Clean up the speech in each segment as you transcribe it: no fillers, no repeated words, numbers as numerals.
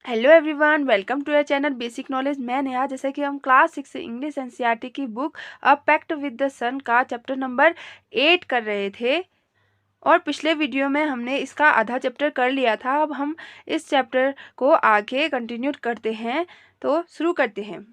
Hello everyone, welcome to your channel basic knowledge. मैं नेहा। जैसे कि हम क्लास 6 इंग्लिश एनसीईआरटी की book a pact with the sun का चैप्टर नंबर 8 कर रहे थे और पिछले वीडियो में हमने इसका आधा चैप्टर कर लिया था। अब हम इस चैप्टर को आगे कंटिन्यू करते हैं, तो शुरू करते हैं।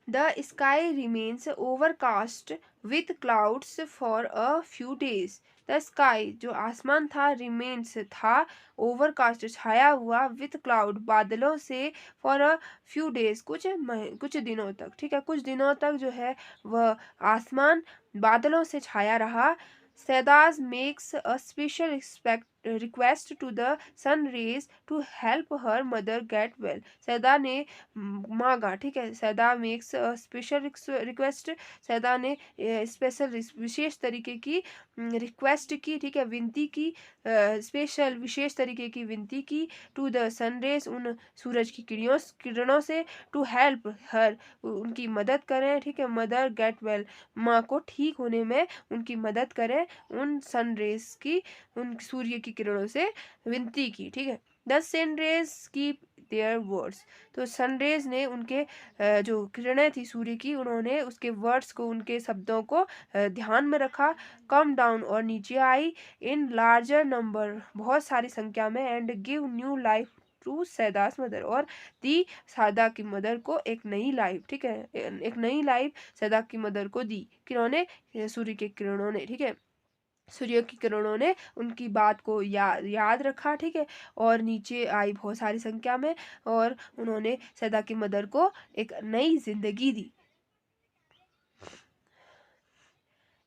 The sky remains overcast with clouds for a few days. The sky जो आसमान था remains था overcast छाया हुआ with cloud बादलों से for a few days कुछ दिनों तक। ठीक है, कुछ दिनों तक जो है वह आसमान बादलों से छाया रहा। Sedas makes a special request to the sun rays to help her mother get well. सैदा ने मांगा। ठीक है, सैदा मेक्स स्पेशल रिक्वेस्ट। सैदा ने स्पेशल विशेष तरीके की रिक्वेस्ट की। ठीक है, विनती की, स्पेशल विशेष तरीके की विनती की। टू द सनरेज उन सूरज की किरणों से। टू हेल्प हर उनकी मदद करें। ठीक है, मदर गेट वेल माँ को ठीक होने में उनकी मदद करें। उन सनरेज की, उन सूर्य की किरणों से विनती की। ठीक है, द सनरेज की देयर वर्ड्स। तो सनरेज ने उनके जो किरणें थी सूर्य की, उन्होंने उसके वर्ड्स को, उनके शब्दों को ध्यान में रखा। कम डाउन और नीचे आई। इन लार्जर नंबर बहुत सारी संख्या में। And give new life to Saida's mother और दी सैदा की मदर को एक नई लाइफ। ठीक है, एक नई लाइफ सैदा की मदर को दी। किन्होंने? सूर्य के किरणों ने। ठीक है, सूर्य की किरणों ने उनकी बात को याद रखा। ठीक है, और नीचे आई बहुत सारी संख्या में और उन्होंने सैदा की मदर को एक नई जिंदगी दी।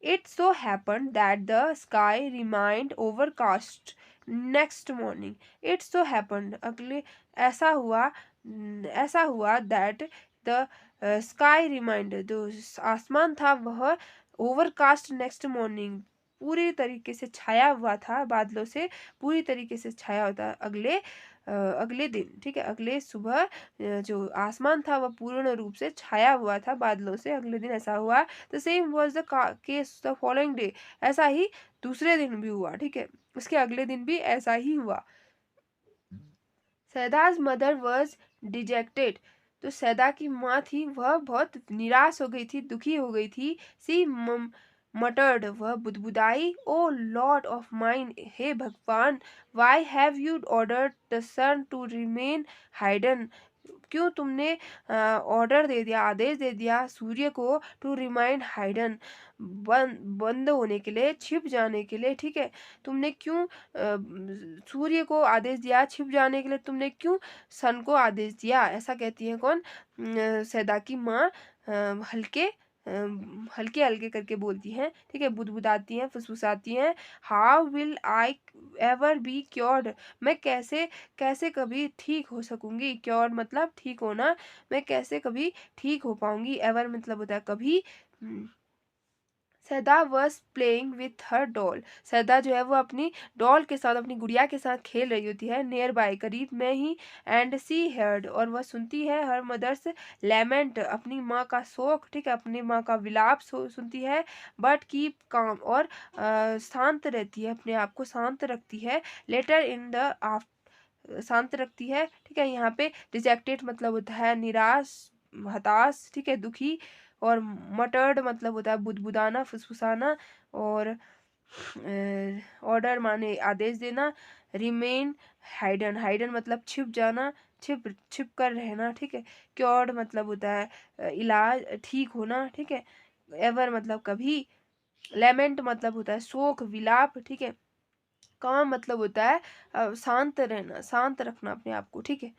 It so happened that the sky remained overcast next morning. It so happened अगले ऐसा हुआ that the sky remained जो आसमान था वह overcast next morning पूरी तरीके से छाया हुआ था बादलों से। पूरी तरीके से छाया होता अगले दिन। ठीक है, अगले सुबह जो आसमान था वह पूर्ण रूप से छाया हुआ था बादलों से। अगले दिन ऐसा हुआ। The same was the case the following day. ऐसा ही दूसरे दिन भी हुआ। ठीक है, उसके अगले दिन भी ऐसा ही हुआ। Sayyada's mother was dejected. तो सैदा की माँ थी वह बहुत निराश हो गई थी, दुखी हो गई थी। सी मटर्ड वह बुदबुदाई। ओ लॉर्ड ऑफ माइन हे भगवान, why have you ordered the sun to remain hidden. क्यों तुमने ऑर्डर दे दिया, आदेश दे दिया सूर्य को टू रिमाइंड हाइडन बंद होने के लिए, छिप जाने के लिए। ठीक है, तुमने क्यों सूर्य को आदेश दिया छिप जाने के लिए? तुमने क्यों सन को आदेश दिया? ऐसा कहती है कौन? सैदा की माँ हल्के हल्के हल्के करके बोलती हैं। ठीक है, बुदबुदाती हैं, फुसफुसाती हैं। How will I ever be cured. मैं कैसे कैसे कभी ठीक हो सकूंगी? क्योर मतलब ठीक होना। मैं कैसे कभी ठीक हो पाऊंगी? एवर मतलब होता है कभी। Saida was playing with her doll. Saida जो है वो अपनी डॉल के साथ, अपनी गुड़िया के साथ खेल रही होती है नियर बाय, करीब में ही। एंड सी हर्ड और वह सुनती है हर मदर्स लैमेंट अपनी माँ का शोक। ठीक है, अपनी माँ का विलाप सुनती है। बट कीप काम और शांत रहती है, अपने आप को शांत रखती है। लेटर इन द शांत रखती है। ठीक है, यहाँ पे रिजेक्टेड मतलब होता है निराश, हताश। ठीक है, दुखी। और मटर्ड मतलब होता है बुदबुदाना, फुसफुसाना। और ऑर्डर माने आदेश देना। रिमेन हाइडन, हाइडन मतलब छिप जाना, छिप कर रहना। ठीक है, क्योर्ड मतलब होता है इलाज, ठीक होना। ठीक है, एवर मतलब कभी। लेमेंट मतलब होता है शोक, विलाप। ठीक है, काम मतलब होता है शांत रहना, शांत रखना अपने आप को। ठीक है,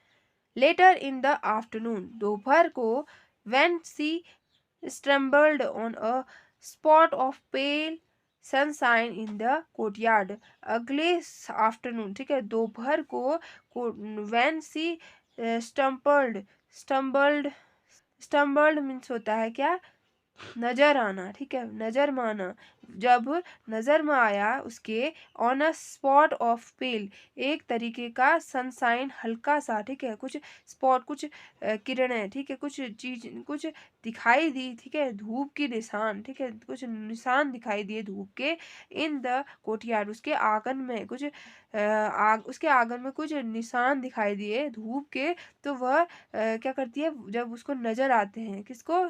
लेटर इन द आफ्टरनून दोपहर को। When she stumbled on a spot of pale sunshine in the courtyard. अगले आफ्टरनून, ठीक है, दोपहर को। When she stumbled stumbled stumbled means होता है क्या? नजर आना, ठीक है, नजर में आना। जब नजर में आया उसके, ऑन अ स्पॉट ऑफ पेल, एक तरीके का सनसाइन, हल्का सा, ठीक है, कुछ स्पॉट, कुछ किरणें, ठीक है, कुछ चीज, कुछ दिखाई दी, ठीक है, धूप की निशान, ठीक है, कुछ निशान दिखाई दिए धूप के। इन द कोर्टयार्ड, उसके आंगन में कुछ उसके आंगन में कुछ निशान दिखाई दिए धूप के। तो वह क्या करती है, जब उसको नजर आते हैं, किसको,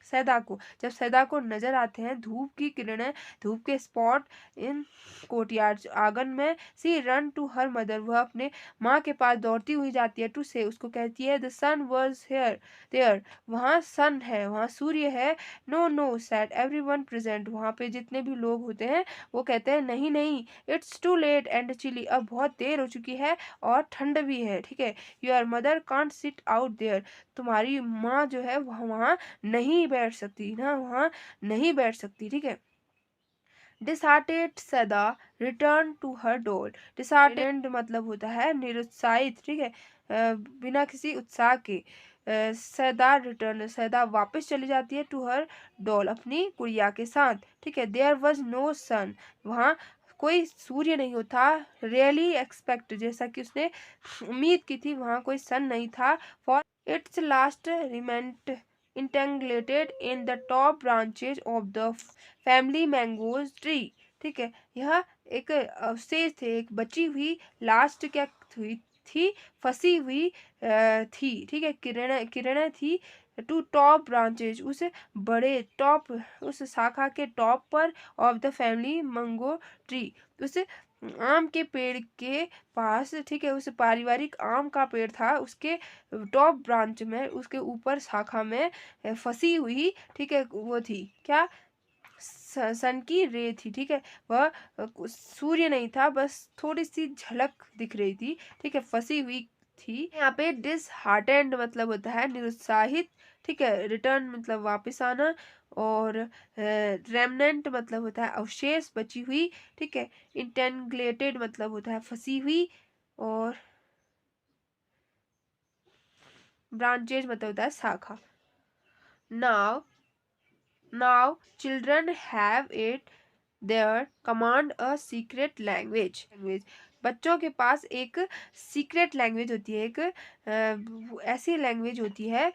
सैदा को, जब सैदा को नजर आते हैं धूप की किरणें, धूप के स्पॉट इन कोर्टयार्ड, आंगन में, सी रन टू हर मदर, वह अपने माँ के पास दौड़ती हुई जाती है, टू से, उसको कहती है, the sun was here there, वहाँ सन है, वहाँ सूर्य है। No no said everyone present, वहाँ पे जितने भी लोग होते हैं वो कहते हैं, नहीं नहीं, it's too late and chilly, अब बहुत देर हो चुकी है और ठंड भी है, ठीक है। Your mother can't sit out there, तुम्हारी माँ जो है वह वहाँ नहीं बैठ सकती ना, वहाँ नहीं बैठ सकती, ठीक है। Disheartened Saida return to her door, disheartened मतलब होता है निरुत्साहित, ठीक है, बिना किसी उत्साह के। सदा रिटर्न, सदा वापस चली जाती है, टू हर डॉल, अपनी गुड़िया के साथ, ठीक है। देयर वॉज नो सन, वहाँ कोई सूर्य नहीं होता। रियली एक्सपेक्ट, जैसा कि उसने उम्मीद की थी, वहाँ कोई सन नहीं था। For its last remnant entangled in the top branches of the family mango's tree, ठीक है। यह एक अवशेष थे, एक बची हुई लास्ट क्या हुई थी, फंसी हुई थी, ठीक है, किरणें, किरणें थी, टू टॉप ब्रांचेज, उस बड़े टॉप, उस शाखा के टॉप पर, of the family mango tree, उस आम के पेड़ के पास, ठीक है, उस पारिवारिक आम का पेड़ था, उसके टॉप ब्रांच में, उसके ऊपर शाखा में फंसी हुई, ठीक है, वो थी क्या, सन की रे थी, ठीक है। वह सूर्य नहीं था, बस थोड़ी सी झलक दिख रही थी, ठीक है, फंसी हुई थी। यहाँ पे डिसहार्टेंड मतलब होता है निरुत्साहित, ठीक है, रिटर्न मतलब वापस आना, और रेमनेंट मतलब होता है अवशेष, बची हुई, ठीक है। इंटेंगलेटेड मतलब होता है फंसी हुई, और ब्रांचेज मतलब होता है शाखा। Now now children have it their command a secret language, बच्चों के पास एक सीक्रेट लैंग्वेज होती है, एक ऐसी लैंग्वेज होती है,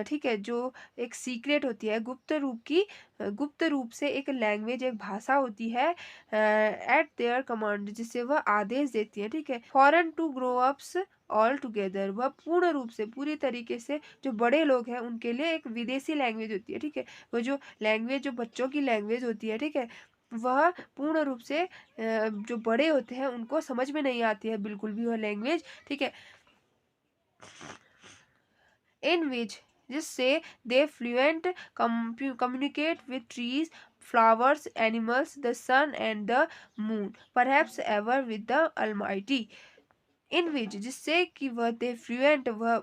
ठीक है, जो एक सीक्रेट होती है, गुप्त रूप की, गुप्त रूप से एक लैंग्वेज, एक भाषा होती है, एट देयर कमांड, जिसे वह आदेश देती है, ठीक है। Foreign to grow ups all together, वह पूर्ण रूप से, पूरी तरीके से, जो बड़े लोग हैं उनके लिए एक विदेशी लैंग्वेज होती है, ठीक है। वो जो लैंग्वेज, जो बच्चों की लैंग्वेज होती है, ठीक है, वह पूर्ण रूप से जो बड़े होते हैं उनको समझ में नहीं आती है बिल्कुल भी वह लैंग्वेज, ठीक है। इन विच, जिससे they fluent communicate with trees, flowers, animals, the sun and the moon, perhaps ever with the almighty. In which, जिससे कि वह दे फ्लुएंट, वह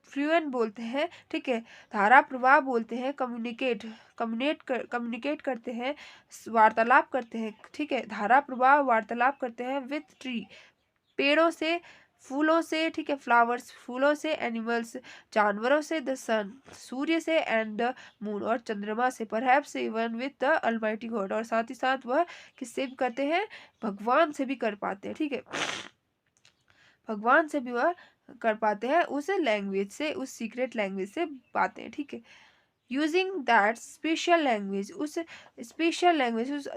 फ्लुएंट बोलते हैं, ठीक है, धारा प्रवाह बोलते हैं, कम्युनिकेट करते हैं, वार्तालाप करते हैं, ठीक है, धारा प्रवाह वार्तालाप करते हैं, विथ ट्री, पेड़ों से, फूलों से, ठीक है, फ्लावर्स, फूलों से, एनिमल्स, जानवरों से, द सन, सूर्य से, एंड द मून, और चंद्रमा से, perhaps even with the Almighty God, और साथ ही साथ वह किससे भी करते हैं, भगवान से भी कर पाते हैं, ठीक है, भगवान से भी वह कर पाते हैं, उस लैंग्वेज से, उस सीक्रेट लैंग्वेज से बातें, ठीक है। यूजिंग दैट स्पेशल लैंग्वेज, उस स्पेशल लैंग्वेज, उस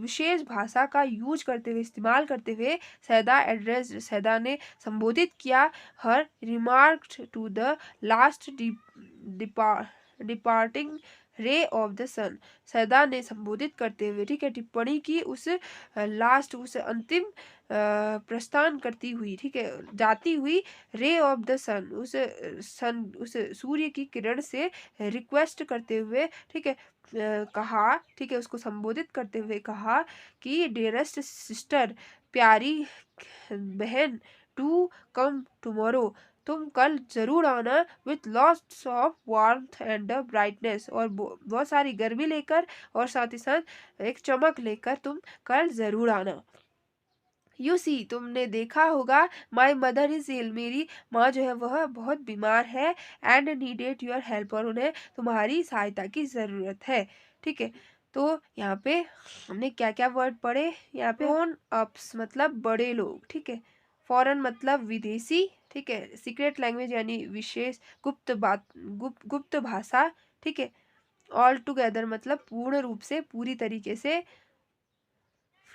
विशेष भाषा का यूज करते हुए, इस्तेमाल करते हुए, सैदा एड्रेस, सैदा ने संबोधित किया, her remark to the last departing ray of the sun, Saida ने संबोधित करते हुए, ठीक है, टिप्पणी की उस लास्ट, उस अंतिम प्रस्थान करती हुई, ठीक है, जाती हुई, रे ऑफ द सन, उस सन, उस सूर्य की किरण से रिक्वेस्ट करते हुए, ठीक है, कहा, ठीक है, उसको संबोधित करते हुए कहा कि डियरेस्ट सिस्टर, प्यारी बहन, टू कम टुमारो, तुम कल जरूर आना, with lots of warmth and brightness, और बहुत सारी गर्मी लेकर, और साथ ही साथ एक चमक लेकर तुम कल जरूर आना। यू सी, तुमने देखा होगा, माई मदर इज इल, मेरी माँ जो है वह बहुत बीमार है, एंड नीडेड योर हेल्प, और उन्हें तुम्हारी सहायता की ज़रूरत है। ठीक है, तो यहाँ पे हमने क्या क्या वर्ड पढ़े। यहाँ पे ग्रोन अप्स मतलब बड़े लोग। ठीक है, फॉरेन मतलब विदेशी। ठीक है, सीक्रेट लैंग्वेज यानी विशेष गुप्त भाषा। ठीक है, ऑल टुगेदर मतलब पूर्ण रूप से, पूरी तरीके से।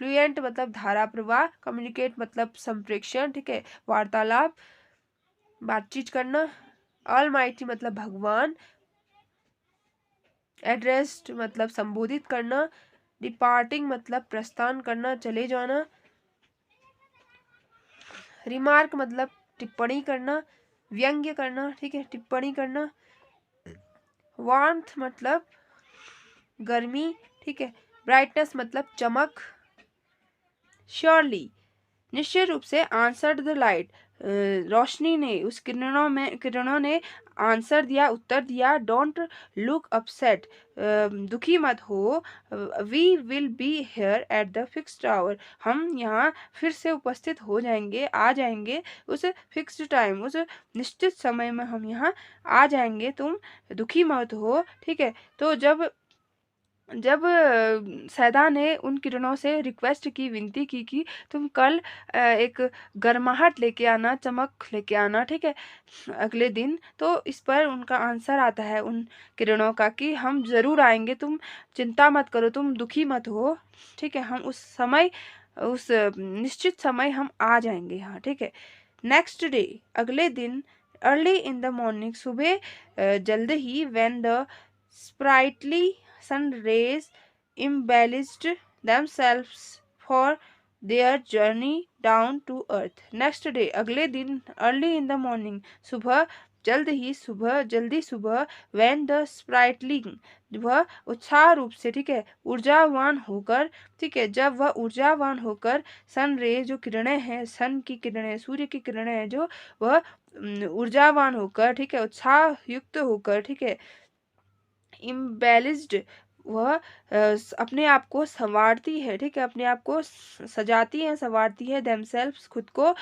फ्लुएंट मतलब धारा प्रवाह। कम्युनिकेट मतलब संप्रेषण। ठीक है, वार्तालाप, बातचीत करना। ऑलमाइटी मतलब भगवान। एड्रेस्ड मतलब संबोधित करना। डिपार्टिंग मतलब प्रस्थान करना, चले जाना। रिमार्क मतलब टिप्पणी करना, व्यंग्य करना। ठीक है, टिप्पणी करना। वार्मथ मतलब गर्मी। ठीक है, ब्राइटनेस मतलब चमक। श्योरली निश्चित रूप से। आंसर्ड द लाइट, रोशनी ने, उस किरणों ने आंसर दिया, उत्तर दिया। डोंट लुक अपसेट, दुखी मत हो। We will be here at the fixed hour, हम यहाँ फिर से उपस्थित हो जाएंगे, आ जाएंगे उस फिक्स्ड टाइम, उस निश्चित समय में हम यहाँ आ जाएंगे, तुम दुखी मत हो। ठीक है, तो जब जब सैदा ने उन किरणों से रिक्वेस्ट की, विनती की कि तुम कल एक गर्माहट लेके आना, चमक लेके आना। ठीक है, अगले दिन, तो इस पर उनका आंसर आता है उन किरणों का कि हम ज़रूर आएंगे, तुम चिंता मत करो, तुम दुखी मत हो। ठीक है, हम उस समय, उस निश्चित समय हम आ जाएंगे यहाँ। ठीक है, नेक्स्ट डे, अगले दिन। अर्ली इन द मॉर्निंग, सुबह जल्द ही। When the sprightly sun rays embellished themselves for their journey down to earth. Next day, अगले दिन। early in the morning, सुबह जल्दी सुबह। when the sprightly, वह उत्साह रूप से। ठीक है, ऊर्जावान होकर। ठीक है, जब वह ऊर्जावान होकर। सन रे जो किरणें हैं, सन की किरणें, सूर्य की किरणें हैं जो, वह ऊर्जावान होकर। ठीक है, उत्साह युक्त होकर। ठीक है, इम्बेलिस्ड, वह अपने आप को संवारती है। ठीक है, अपने आप को सजाती है, संवारती है। देमसेल्व्स, खुद को।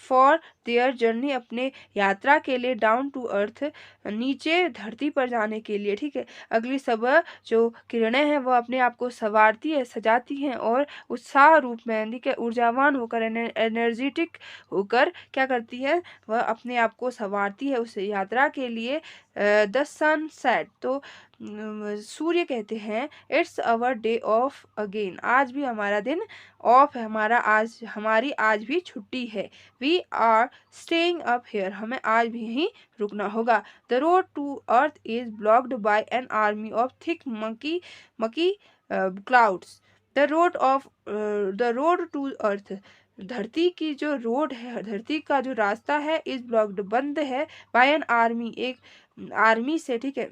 फॉर देयर जर्नी, अपने यात्रा के लिए। डाउन टू अर्थ, नीचे धरती पर जाने के लिए। ठीक है, अगली सुबह जो किरणें हैं वह अपने आप को संवारती है, सजाती हैं, और उत्साह रूप में, ठीक है, ऊर्जावान होकर, एनर्जेटिक होकर क्या करती है, वह अपने आप को संवारती है उस यात्रा के लिए। द सन सेट, तो सूर्य कहते हैं, it's our day of again, आज भी हमारा दिन ऑफ है, हमारी आज भी छुट्टी है। We are staying up here, हमें आज भी यहीं रुकना होगा। The road to earth is blocked by an army of thick murky clouds. The road to earth, धरती की जो रोड है, धरती का जो रास्ता है, इज ब्लॉक्ड, बंद है। बाय एन आर्मी, एक आर्मी से। ठीक है,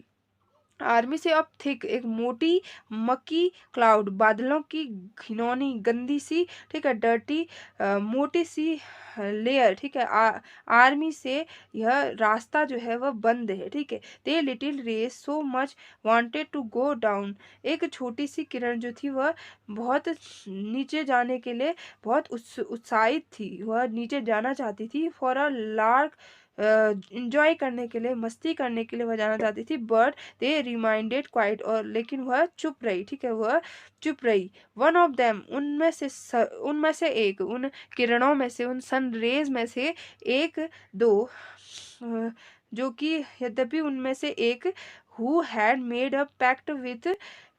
आर्मी से। ऑफ थिक, एक मोटी मक्की क्लाउड, बादलों की घिनौनी गंदी सी। ठीक है, डर्टी, मोटी सी लेयर। ठीक है, आर्मी से यह रास्ता जो है वह बंद है। ठीक है, they little rays so much wanted to go down, एक छोटी सी किरण जो थी वह बहुत नीचे जाने के लिए बहुत उत्साहित थी, वह नीचे जाना चाहती थी। फॉर अ लार्क, इंजॉय करने के लिए, मस्ती करने के लिए वह जाना चाहती थी। बट दे रिमाइंडेड क्वाइट, और लेकिन वह चुप रही। ठीक है, वह चुप रही। वन ऑफ देम, उनमें से एक, उन किरणों में से, उन सन रेज में से एक, दो, जो कि यद्यपि उनमें से एक, who had made a pact with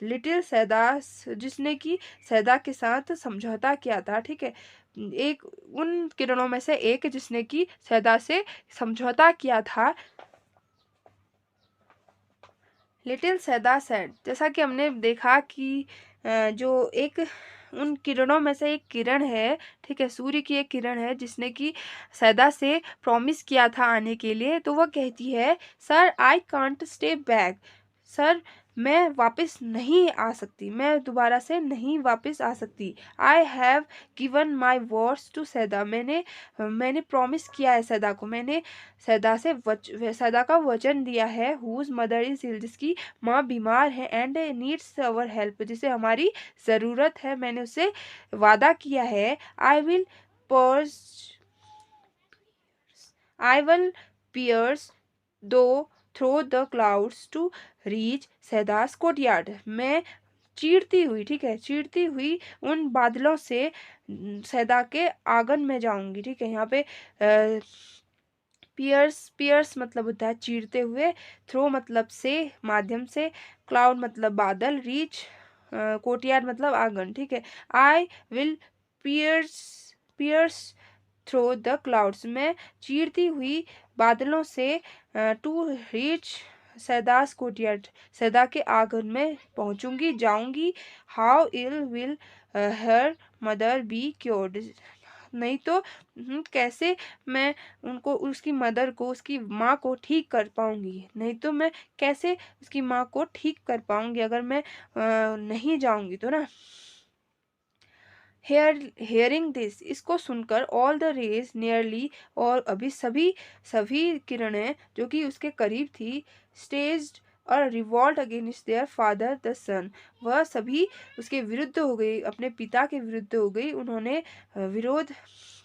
little Saida, जिसने कि सैदा के साथ समझौता किया था। ठीक है, एक, उन किरणों में से एक जिसने कि सैदा से समझौता किया था। लिटिल सैदा सेड, जैसा कि हमने देखा कि जो एक, उन किरणों में से एक किरण है। ठीक है, सूर्य की एक किरण है जिसने कि सैदा से प्रॉमिस किया था आने के लिए। तो वह कहती है, sir I can't stay back, sir मैं वापस नहीं आ सकती, मैं दोबारा से नहीं वापस आ सकती। I have given my words to Saida, मैंने प्रॉमिस किया है सैदा को, मैंने सैदा का वचन दिया है। हुज मदर इज इल, जिसकी माँ बीमार है। एंड नीड्स अवर हेल्प, जिसे हमारी ज़रूरत है, मैंने उससे वादा किया है। I will pierce I will pierce though through the clouds to reach Saida's courtyard. मैं चीरती हुई, ठीक है, चीरती हुई उन बादलों से सैदा के आंगन में जाऊंगी। ठीक है, यहाँ पे पियर्स, पियर्स मतलब होता है चीरते हुए, थ्रो मतलब से, माध्यम से, क्लाउड मतलब बादल, रीच कोर्टयार्ड मतलब आंगन। ठीक है, I will pierce, pierce through the clouds, मैं चीरती हुई बादलों से टू रीच सैदास कोर्टयार्ड, सैदा के आंगन में पहुंचूंगी, जाऊंगी। How ill will her mother be cured, नहीं तो कैसे मैं उनको, उसकी मदर को, उसकी माँ को ठीक कर पाऊंगी, नहीं तो मैं कैसे उसकी माँ को ठीक कर पाऊंगी अगर मैं नहीं जाऊंगी तो ना। हेयरिंग दिस, इसको सुनकर, ऑल द रेज नियरली, और अभी सभी सभी किरणें जो कि उसके करीब थी, स्टेज्ड और revolt against their father the sun, वह सभी उसके विरुद्ध हो गई, अपने पिता के विरुद्ध हो गई, उन्होंने विरोध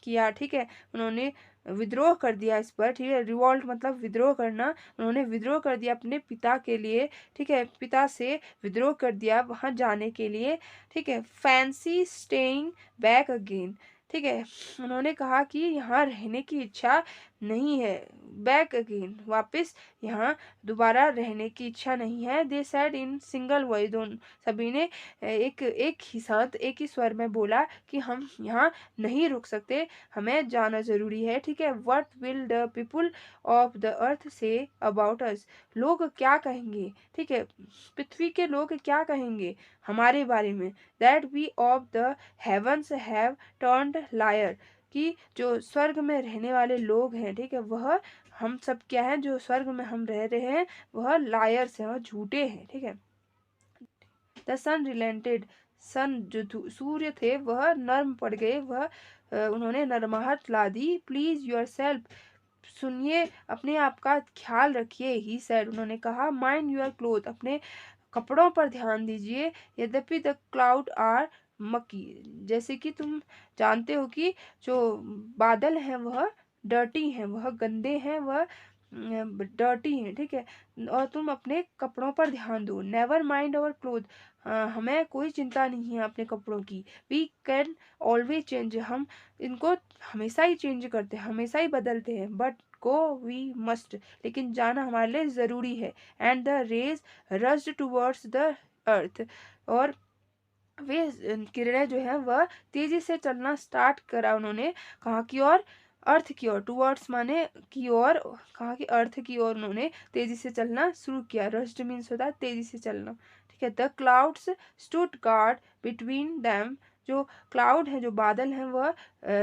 किया। ठीक है, उन्होंने विद्रोह कर दिया इस पर। ठीक है, रिवॉल्ट मतलब विद्रोह करना, उन्होंने विद्रोह कर दिया अपने पिता के लिए। ठीक है, पिता से विद्रोह कर दिया वहां जाने के लिए। ठीक है, फैंसी स्टेइंग बैक अगेन, ठीक है, उन्होंने कहा कि यहाँ रहने की इच्छा नहीं है, बैक अगेन वापस यहाँ दोबारा रहने की इच्छा नहीं है। They said in single voice, दोनों सभी ने एक एक ही साथ एक ही स्वर में बोला कि हम यहाँ नहीं रुक सकते, हमें जाना जरूरी है। ठीक है, what will the people of the earth say about us, लोग क्या कहेंगे, ठीक है, पृथ्वी के लोग क्या कहेंगे हमारे बारे में। That we of the heavens have turned liar, कि जो स्वर्ग में रहने वाले लोग हैं, ठीक है, वह हम सब क्या है, जो स्वर्ग में हम रह रहे हैं वह लायर्स हैं, वह झूठे हैं। ठीक है, द सन रिलेंटेड, सन जो सूर्य थे वह नर्म पड़ गए, वह उन्होंने नरमाहट ला दी। प्लीज योर सेल्फ, सुनिए, अपने आप का ख्याल रखिए। ही सेड, उन्होंने कहा। माइंड योर क्लोथ, अपने कपड़ों पर ध्यान दीजिए। यद्यपि द क्लाउड आर मकी, जैसे कि तुम जानते हो कि जो बादल हैं वह डर्टी हैं, वह गंदे हैं, वह डर्टी हैं। ठीक है, और तुम अपने कपड़ों पर ध्यान दो। नेवर माइंड अवर क्लोथ, हमें कोई चिंता नहीं है अपने कपड़ों की। वी कैन ऑलवेज चेंज, हम इनको हमेशा ही चेंज करते हैं, हमेशा ही बदलते हैं। बट गो वी मस्ट, लेकिन जाना हमारे लिए ज़रूरी है। And the rays rushed towards the earth, और वे किरणें जो है वह तेजी से चलना स्टार्ट करा उन्होंने, कहाँ की ओर, अर्थ की ओर। टूवर्ड्स माने की ओर, कहाँ की, अर्थ की ओर उन्होंने तेजी से चलना शुरू किया। रस्ट मीन्स होता है तेजी से चलना। ठीक है, the clouds stood guard between them, जो क्लाउड है, जो बादल हैं, वह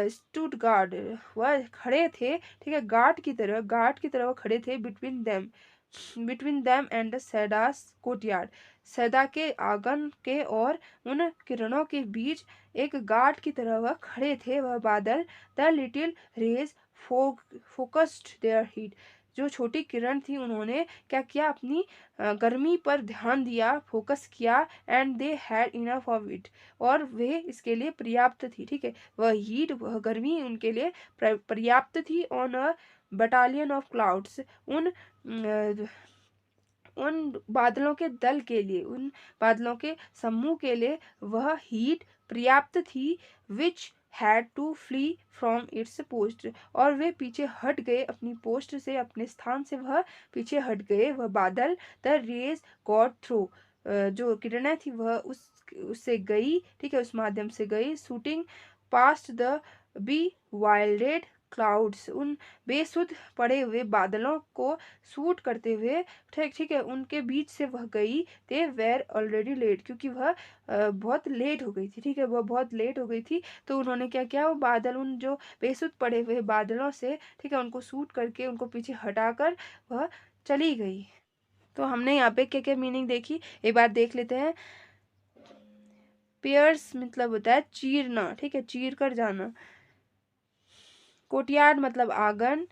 स्टूड गार्ड, वह खड़े थे। ठीक है, गार्ड की तरह, गार्ड की तरह वह खड़े थे। Between them, between them and the Saida's courtyard, सैदा के आंगन के और उन किरणों के बीच एक गार्ड की तरह वह खड़े थे वह बादल। The little rays focused their heat, जो छोटी किरण थी उन्होंने क्या किया, अपनी गर्मी पर ध्यान दिया, फोकस किया। And they had enough of it, और वे इसके लिए पर्याप्त थी। ठीक है, वह हीट, वह गर्मी उनके लिए पर्याप्त थी। On a battalion of clouds, उन बादलों के दल के लिए, उन बादलों के समूह के लिए वह हीट पर्याप्त थी। Which had to flee from its post, और वे पीछे हट गए अपनी पोस्ट से, अपने स्थान से वह पीछे हट गए, वह बादल। द रेज गॉड थ्रू, जो किरणें थी वह उससे गई। ठीक है, उस माध्यम से गई। Shooting past the bewildered clouds, उन बेसुध पड़े हुए बादलों को शूट करते हुए, ठीक ठीक है, उनके बीच से वह गई। दे वेर ऑलरेडी लेट, क्योंकि वह बहुत लेट हो गई थी। ठीक है, वह बहुत लेट हो गई थी, तो उन्होंने क्या किया, वो बादल, उन जो बेसुध पड़े हुए बादलों से, ठीक है, उनको शूट करके उनको पीछे हटाकर वह चली गई। तो हमने यहाँ पे क्या क्या मीनिंग देखी, एक बार देख लेते हैं। पियर्स मतलब होता है चीरना, ठीक है, चीर कर जाना। कोर्टयार्ड मतलब आंगन।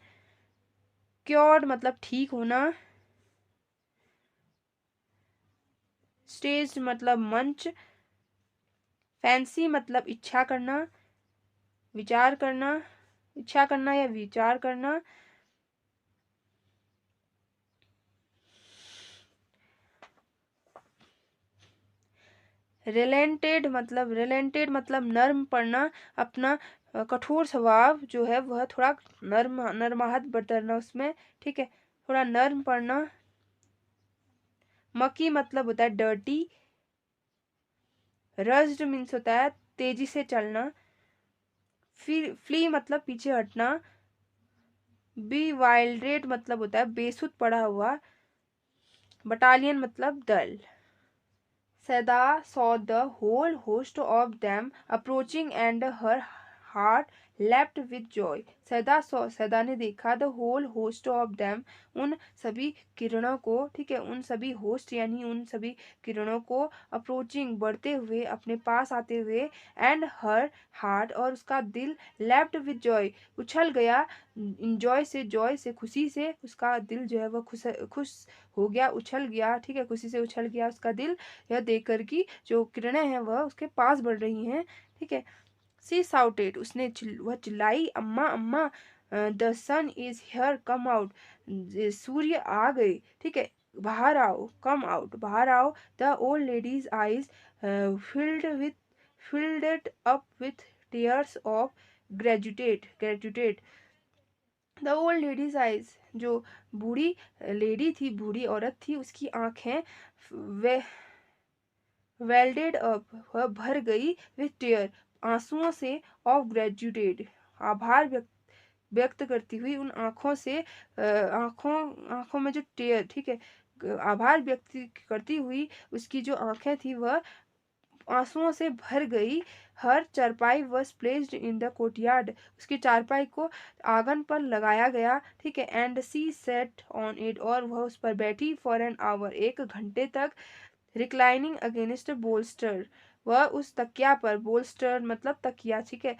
क्योर्ड मतलब ठीक होना। स्टेज मतलब मंच। फैंसी मतलब इच्छा करना। विचार करना, इच्छा करना या विचार करना। रिलेंटेड मतलब नर्म पड़ना, अपना कठोर स्वभाव जो है वह थोड़ा नरमाहट बरतना उसमें, ठीक है, थोड़ा नर्म पड़ना। मकी मतलब होता है डर्टी। रज्ड मीन्स होता है तेजी से चलना। फ्ली मतलब पीछे हटना। बी वाइल्ड्रेट मतलब होता है बेसुध पड़ा हुआ। बटालियन मतलब दल। Seda saw the whole host of them approaching and her heart leapt with joy. सैदा ने देखा the whole host of them, उन सभी किरणों को, ठीक है, उन सभी होस्ट यानी उन सभी किरणों को, अप्रोचिंग बढ़ते हुए, अपने पास आते हुए, एंड हर हार्ट और उसका दिल, लेफ्ट विद जॉय उछल गया, जॉय से खुशी से, उसका दिल जो है वह खुश हो गया, उछल गया, ठीक है, खुशी से उछल गया उसका दिल, यह देखकर कि जो किरणें हैं वह उसके पास बढ़ रही हैं, ठीक है। सी साउटेड वह चिल्लाई, अम्मा अम्मा, the sun is here, come out, सूर्य आ गए, ठीक है, बाहर आओ, कम आउट, बाहर आओ। The old lady's eyes filled up with tears of gratitude. The old lady's eyes, जो बूढ़ी लेडी थी, बूढ़ी औरत थी, उसकी आंखें वे वेल्डेड अप, वह भर गई, विथ टेयर, आंसुओं से, ऑफ ग्रेजुटेड, आभार व्यक्त करती हुई, उन आंखों से, आंखों में जो टेयर, ठीक है, आभार व्यक्त करती हुई उसकी जो आंखें थी वह आंसुओं से भर गई। Her charpai was placed in the courtyard, उसकी चारपाई को आंगन पर लगाया गया, ठीक है, and she sat on it, और वह उस पर बैठी, फॉर एन आवर, 1 घंटे तक, रिक्लाइनिंग अगेंस्ट बोल्स्टर, वह उस तकिया पर, बोल्स्टर मतलब तकिया, ठीक है,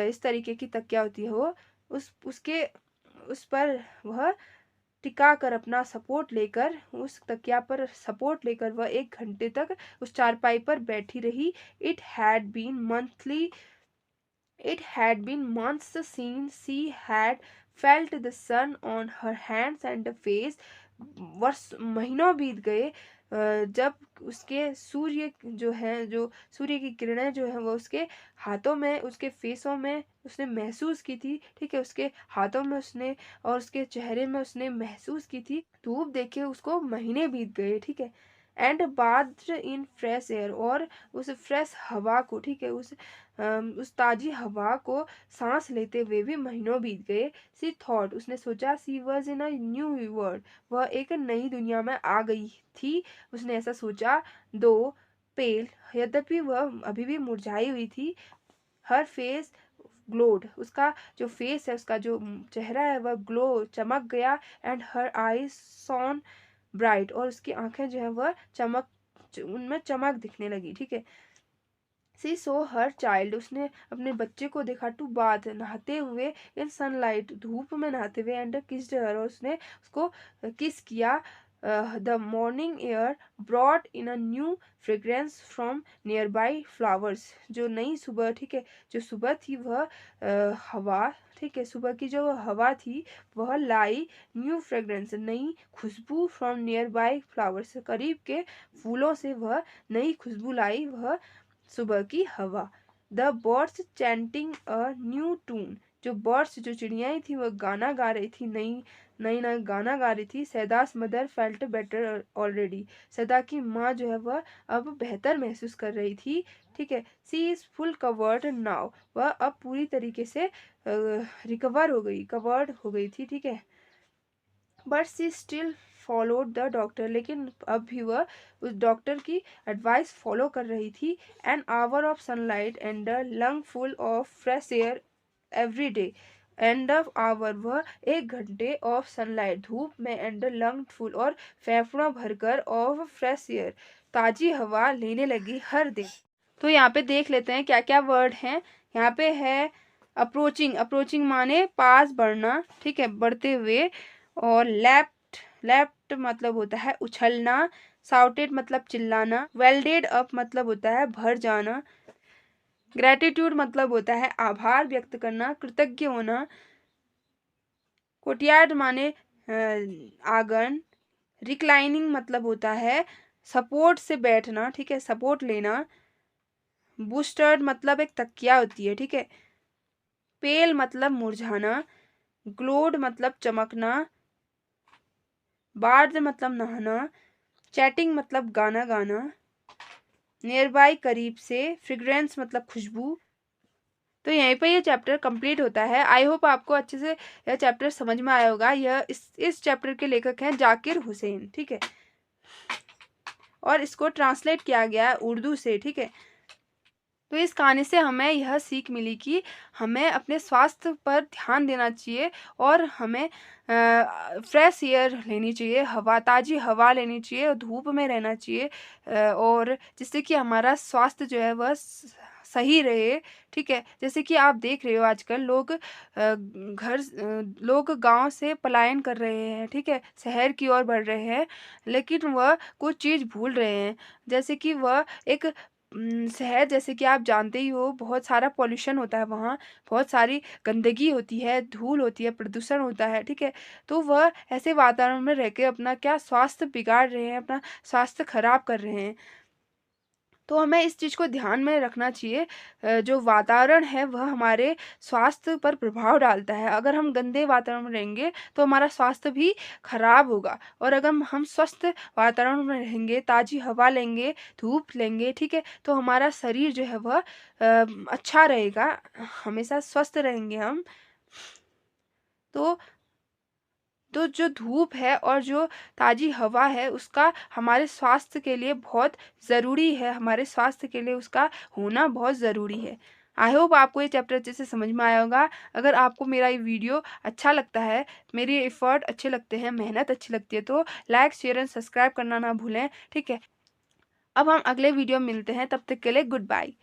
इस तरीके की तकिया होती है वो, उस पर वह टिका कर, अपना सपोर्ट लेकर, उस तकिया पर सपोर्ट लेकर वह 1 घंटे तक उस चारपाई पर बैठी रही। It had been months since she had felt the sun on her hands and face. महीनों बीत गए जब उसके जो सूर्य की किरणें जो है वो उसके हाथों में, उसके फेसों में उसने महसूस की थी, ठीक है, उसके हाथों में उसने और उसके चेहरे में उसने महसूस की थी। धूप देखे उसको महीने बीत गए, ठीक है, and bath in fresh air, और उस फ्रेश हवा को, ठीक है, उस ताजी हवा को सांस लेते हुए भी महीनों बीत गए। सी थॉट, उसने सोचा, she was in a new world, वह एक नई दुनिया में आ गई थी, उसने ऐसा सोचा। दो पेल, यद्यपि वह अभी भी मुरझाई हुई थी। हर फेस ग्लोड, उसका जो फेस है, उसका जो चेहरा है वह ग्लो, चमक गया। And her eyes shone bright, और उसकी आंखें जो है वह उनमें चमक दिखने लगी, ठीक है। सी सो हर चाइल्ड, उसने अपने बच्चे को देखा, टू बाथ, नहाते हुए, इन सनलाइट, धूप में नहाते हुए, एंड किस्ड हर, और उसने उसको किस किया। The morning air brought in a new fragrance from near by flowers, जो नई सुबह, ठीक है, जो सुबह थी वह हवा, ठीक है, सुबह की जो हवा थी वह लाई न्यू फ्रेग्रेंस, नई खुशबू, फ्रॉम नियर बाई फ्लावर्स, करीब के फूलों से वह नई खुशबू लाई, वह सुबह की हवा। The birds chanting a new tune, जो बर्ड्स, जो चिड़ियाएं थी वह गाना गा रही थी, नई गाना गा रही थी। सैदास मदर फेल्ट बेटर ऑलरेडी, सैदा की माँ जो है वह अब बेहतर महसूस कर रही थी, ठीक है। सी इज फुल कवर्ड नाउ, वह अब पूरी तरीके से कवर्ड हो गई थी, ठीक है। But she still followed the doctor, लेकिन अब भी वह उस डॉक्टर की एडवाइस फॉलो कर रही थी। An hour of sunlight and a lungful of fresh air every day, end of hour, वह 1 घंटे ऑफ सनलाइट, धूप में, एंड लंग फुल, और फेफड़ों भरकर, ऑफ फ्रेश एयर, ताजी हवा लेने लगी हर दिन। तो यहाँ पे देख लेते हैं क्या क्या वर्ड हैं। यहाँ पे है अप्रोचिंग माने पास बढ़ना, ठीक है, बढ़ते हुए। और लेफ्ट मतलब होता है उछलना। साउटेड मतलब चिल्लाना। वेल्डेड अप मतलब होता है भर जाना। ग्रैटिट्यूड मतलब होता है आभार व्यक्त करना, कृतज्ञ होना। कोर्टयार्ड माने आंगन। रिक्लाइनिंग मतलब होता है सपोर्ट से बैठना, ठीक है, सपोर्ट लेना। बूस्टर्ड मतलब एक तकिया होती है, ठीक है। पेल मतलब मुरझाना। ग्लोड मतलब चमकना। बार्ड मतलब नहाना। चैटिंग मतलब गाना गाना। नियर बाय करीब से। फ्रेग्रेंस मतलब खुशबू। तो यहीं पे ये चैप्टर कंप्लीट होता है। आई होप आपको अच्छे से यह चैप्टर समझ में आया होगा। यह इस चैप्टर के लेखक हैं जाकिर हुसैन, ठीक है, और इसको ट्रांसलेट किया गया है उर्दू से, ठीक है। तो इस कहानी से हमें यह सीख मिली कि हमें अपने स्वास्थ्य पर ध्यान देना चाहिए और हमें फ्रेश एयर लेनी चाहिए, हवा, ताज़ी हवा लेनी चाहिए और धूप में रहना चाहिए, और जिससे कि हमारा स्वास्थ्य जो है वह सही रहे, ठीक है। जैसे कि आप देख रहे हो आजकल लोग गांव से पलायन कर रहे हैं, ठीक है, शहर की ओर बढ़ रहे हैं, लेकिन वह कुछ चीज़ भूल रहे हैं। जैसे कि वह एक शहर, जैसे कि आप जानते ही हो, बहुत सारा पॉल्यूशन होता है वहाँ, बहुत सारी गंदगी होती है, धूल होती है, प्रदूषण होता है, ठीक है। तो वह ऐसे वातावरण में रह के अपना क्या स्वास्थ्य बिगाड़ रहे हैं, अपना स्वास्थ्य खराब कर रहे हैं। तो हमें इस चीज़ को ध्यान में रखना चाहिए। जो वातावरण है वह हमारे स्वास्थ्य पर प्रभाव डालता है। अगर हम गंदे वातावरण में रहेंगे तो हमारा स्वास्थ्य भी खराब होगा, और अगर हम स्वस्थ वातावरण में रहेंगे, ताज़ी हवा लेंगे, धूप लेंगे, ठीक है, तो हमारा शरीर जो है वह अच्छा रहेगा, हमेशा स्वस्थ रहेंगे हम। तो जो धूप है और जो ताज़ी हवा है उसका हमारे स्वास्थ्य के लिए बहुत ज़रूरी है, हमारे स्वास्थ्य के लिए उसका होना बहुत ज़रूरी है। आई होप आपको ये चैप्टर अच्छे से समझ में आया होगा। अगर आपको मेरा ये वीडियो अच्छा लगता है, मेरे एफर्ट अच्छे लगते हैं, मेहनत अच्छी लगती है, तो लाइक, शेयर एंड सब्सक्राइब करना ना भूलें, ठीक है। अब हम अगले वीडियो में मिलते हैं, तब तक के लिए गुड बाय।